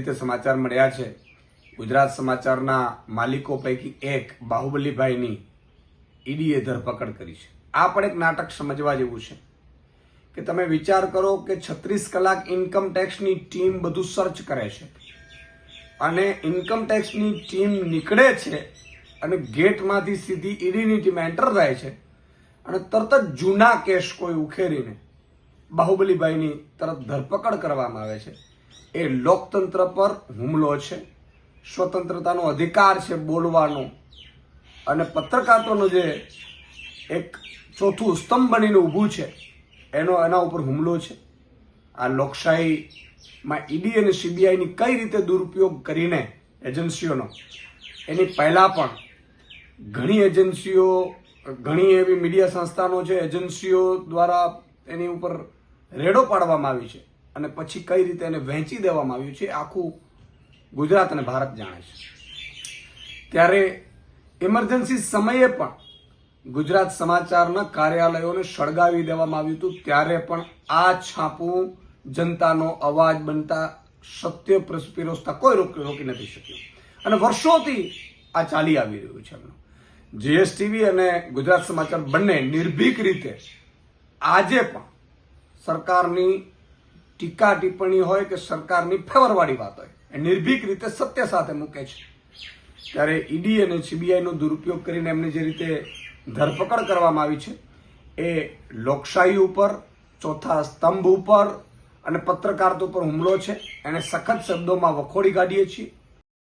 રીતે સમાચાર મળ્યા છે ગુજરાત સમાચારના માલિકો પૈકી એક બાહુબલીભાઈની ઈડીએ ધરપકડ કરી છે। આ પણ એક નાટક સમજવા જેવું છે કે તમે વિચાર કરો કે 36 કલાક ઇન્કમ ટેક્સની ટીમ બધું સર્ચ કરે છે અને ઇન્કમ ટેક્સની ટીમ નીકળે છે અને ગેટમાંથી સીધી ઈડીની ટીમ એન્ટર થાય છે અને તરત જ જૂના કેસ કોઈ ઉખેરીને બાહુબલીભાઈની તરત ધરપકડ કરવામાં આવે છે। એ લોકતંત્ર પર હુમલો છે, સ્વતંત્રતાનો અધિકાર છે બોલવાનો અને પત્રકારોનો જે એક ચોથું સ્તંભ બનીને ઊભું છે એના ઉપર હુમલો છે। આ લોકશાહીમાં ઈડી અને સીબીઆઈની કઈ રીતે દુરુપયોગ કરીને એજન્સીઓનો, એની પહેલા પણ ઘણી એજન્સીઓ, ઘણી એવી મીડિયા સંસ્થાનો છે, એજન્સીઓ દ્વારા એની ઉપર રેડો પાડવામાં આવી છે અને પછી કઈ રીતે એને વહેંચી દેવામાં આવ્યું છે આખું ગુજરાત અને ભારત જાણે છે। ત્યારે ઇમરજન્સી સમયે પણ ગુજરાત સમાચારના કાર્યાલયોને સળગાવી દેવામાં આવ્યું હતું, ત્યારે પણ આ છાપું જનતાનો અવાજ બનતા સત્ય પીરસતા કોઈ રોકી નથી શક્યું અને વર્ષોથી આ ચાલી આવી રહ્યું છે। જીએસટીવી અને ગુજરાત સમાચાર બંને નિર્ભીક રીતે આજે પણ સરકારની ટીકા ટિપ્પણી હોય કે સરકારની ફેવરવાળી વાત હોય એ નિર્ભીક રીતે સત્ય સાથે મૂકે છે। ત્યારે ઈડી અને સીબીઆઈનો દુરુપયોગ કરીને એમને જે રીતે ધરપકડ કરવામાં આવી છે એ લોકશાહી ઉપર, ચોથા સ્તંભ ઉપર અને પત્રકારત્વ ઉપર હુમલો છે। એને સખત શબ્દોમાં વખોડી કાઢીએ છીએ।